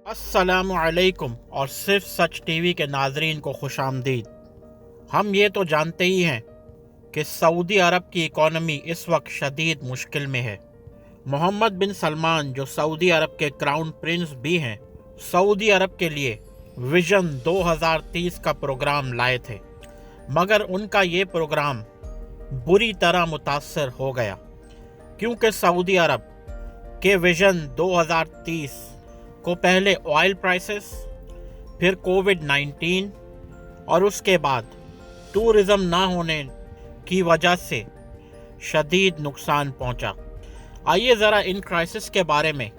अस्सलामु अलैकुम और सिर्फ सच टीवी के नाजरीन को खुश आमदीद। हम ये तो जानते ही हैं कि सऊदी अरब की इकॉनमी इस वक्त शदीद मुश्किल में है। मोहम्मद बिन सलमान, जो सऊदी अरब के क्राउन प्रिंस भी हैं, सऊदी अरब के लिए विजन 2030 का प्रोग्राम लाए थे, मगर उनका ये प्रोग्राम बुरी तरह मुतासर हो गया, क्योंकि सऊदी अरब के विजन 2030 को पहले ऑयल प्राइसेस, फिर कोविड-19 और उसके बाद टूरिज़्म ना होने की वजह से शदीद नुकसान पहुंचा। आइए ज़रा इन क्राइसिस के बारे में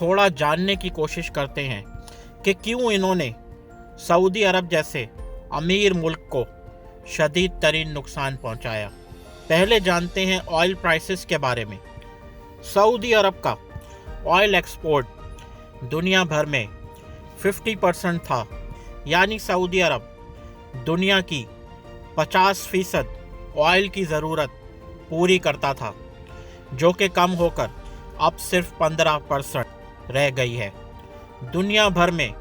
थोड़ा जानने की कोशिश करते हैं कि क्यों इन्होंने सऊदी अरब जैसे अमीर मुल्क को शदीद तरीन नुकसान पहुंचाया। पहले जानते हैं ऑयल प्राइसेस के बारे में। सऊदी अरब का ऑयल एक्सपोर्ट दुनिया भर में 50% था, यानी सऊदी अरब दुनिया की 50% ऑयल की ज़रूरत पूरी करता था, जो कि कम होकर अब सिर्फ 15% रह गई है। दुनिया भर में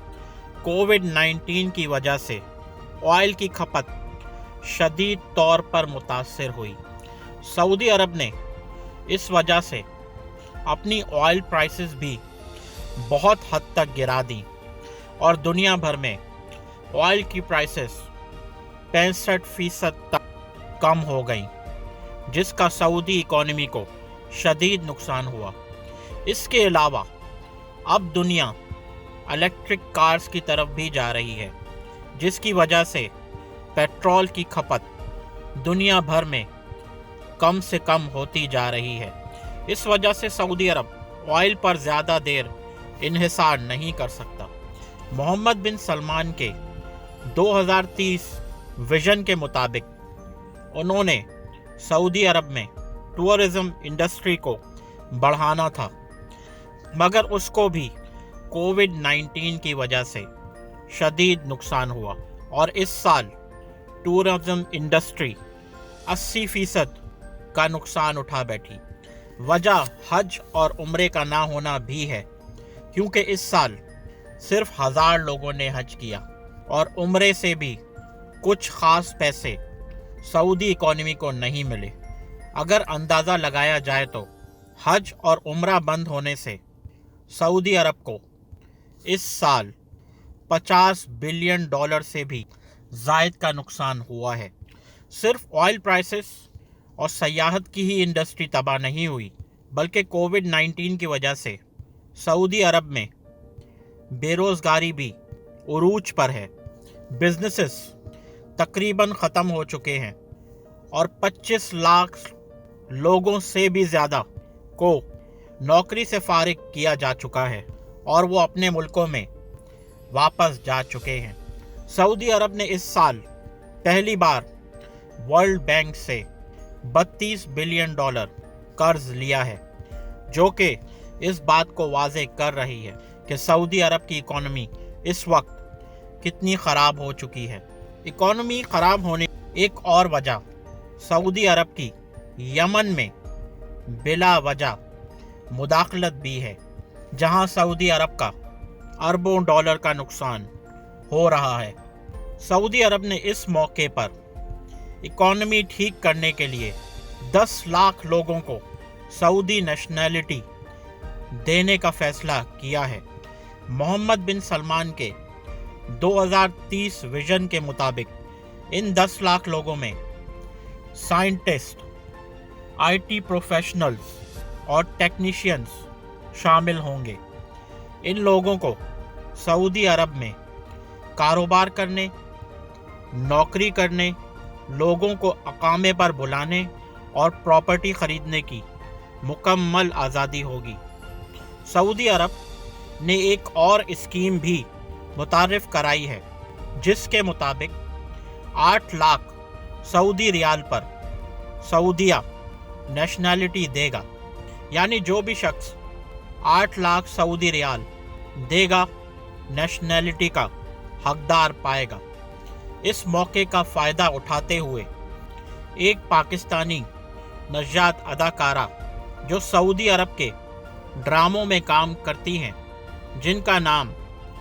कोविड-19 की वजह से ऑयल की खपत शदीद तौर पर मुतासर हुई। सऊदी अरब ने इस वजह से अपनी ऑयल प्राइसेस भी बहुत हद तक गिरा दी और दुनिया भर में ऑयल की प्राइसेस 65% तक कम हो गई, जिसका सऊदी इकॉनमी को शदीद नुकसान हुआ। इसके अलावा अब दुनिया इलेक्ट्रिक कार्स की तरफ भी जा रही है, जिसकी वजह से पेट्रोल की खपत दुनिया भर में कम से कम होती जा रही है। इस वजह से सऊदी अरब ऑयल पर ज़्यादा देर इन्हिसार नहीं कर सकता। मोहम्मद बिन सलमान के 2030 विजन के मुताबिक उन्होंने सऊदी अरब में टूरिज़्म इंडस्ट्री को बढ़ाना था, मगर उसको भी कोविड-19 की वजह से शदीद नुकसान हुआ और इस साल टूरिज़्म इंडस्ट्री 80% का नुकसान उठा बैठी। वजह हज और उम्रे का ना होना भी है, क्योंकि इस साल सिर्फ 1000 लोगों ने हज किया और उम्रे से भी कुछ ख़ास पैसे सऊदी इकॉनमी को नहीं मिले। अगर अंदाज़ा लगाया जाए तो हज और उम्रा बंद होने से सऊदी अरब को इस साल $50 बिलियन से भी ज़ायद का नुकसान हुआ है। सिर्फ ऑयल प्राइसेस और सयाहत की ही इंडस्ट्री तबाह नहीं हुई, बल्कि कोविड-19 की वजह से सऊदी अरब में बेरोज़गारी भी उरूज पर है। बिजनेसेस तकरीबन ख़त्म हो चुके हैं और 25 लाख लोगों से भी ज़्यादा को नौकरी से फारिग किया जा चुका है और वो अपने मुल्कों में वापस जा चुके हैं। सऊदी अरब ने इस साल पहली बार वर्ल्ड बैंक से $32 बिलियन कर्ज लिया है, जो कि इस बात को वाज़ेह कर रही है कि सऊदी अरब की इकॉनमी इस वक्त कितनी ख़राब हो चुकी है। इकॉनमी ख़राब होने की एक और वजह सऊदी अरब की यमन में बिला वजह मुदाखलत भी है, जहां सऊदी अरब का अरबों डॉलर का नुकसान हो रहा है। सऊदी अरब ने इस मौके पर इकॉनमी ठीक करने के लिए 10 लाख लोगों को सऊदी नेशनैलिटी देने का फैसला किया है। मोहम्मद बिन सलमान के 2030 विजन के मुताबिक इन 10 लाख लोगों में साइंटिस्ट, आईटी प्रोफेशनल्स और टेक्नीशियंस शामिल होंगे। इन लोगों को सऊदी अरब में कारोबार करने, नौकरी करने, लोगों को अकामे पर बुलाने और प्रॉपर्टी ख़रीदने की मुकम्मल आज़ादी होगी। सऊदी अरब ने एक और स्कीम भी मुतारिफ़ कराई है, जिसके मुताबिक 8 लाख सऊदी रियाल पर सऊदिया नेशनैलिटी देगा, यानी जो भी शख्स 8 लाख सऊदी रियाल देगा नेशनैलिटी का हकदार पाएगा। इस मौके का फ़ायदा उठाते हुए एक पाकिस्तानी नजात अदाकारा जो सऊदी अरब के ड्रामों में काम करती हैं, जिन का नाम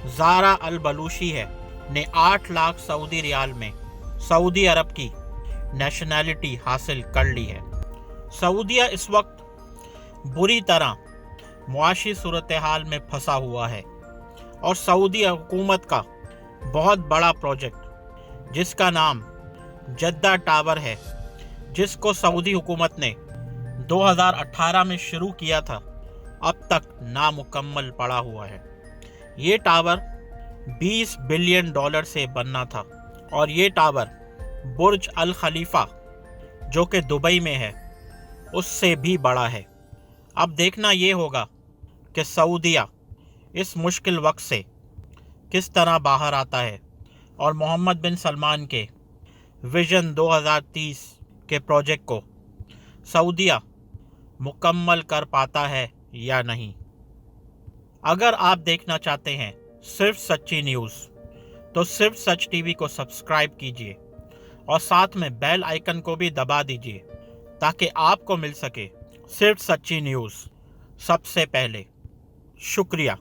ज़ारा अल बलूशी है, ने 8 लाख सऊदी रियाल में सऊदी अरब की नेशनैलिटी हासिल कर ली है। सऊदीया इस वक्त बुरी तरह मुआशी सूरत हाल में फंसा हुआ है और सऊदी हुकूमत का बहुत बड़ा प्रोजेक्ट जिसका नाम जद्दा टावर है, जिसको सऊदी हुकूमत ने 2018 में शुरू किया था, अब तक नामुकम्मल पड़ा हुआ है। ये टावर $20 बिलियन से बनना था और ये टावर बुर्ज अल खलीफा जो कि दुबई में है उससे भी बड़ा है। अब देखना ये होगा कि सऊदीया इस मुश्किल वक्त से किस तरह बाहर आता है और मोहम्मद बिन सलमान के विजन 2030 के प्रोजेक्ट को सऊदीया मुकम्मल कर पाता है या नहीं। अगर आप देखना चाहते हैं सिर्फ सच्ची न्यूज़ तो सिर्फ सच टीवी को सब्सक्राइब कीजिए और साथ में बेल आइकन को भी दबा दीजिए ताकि आपको मिल सके सिर्फ सच्ची न्यूज़ सबसे पहले। शुक्रिया।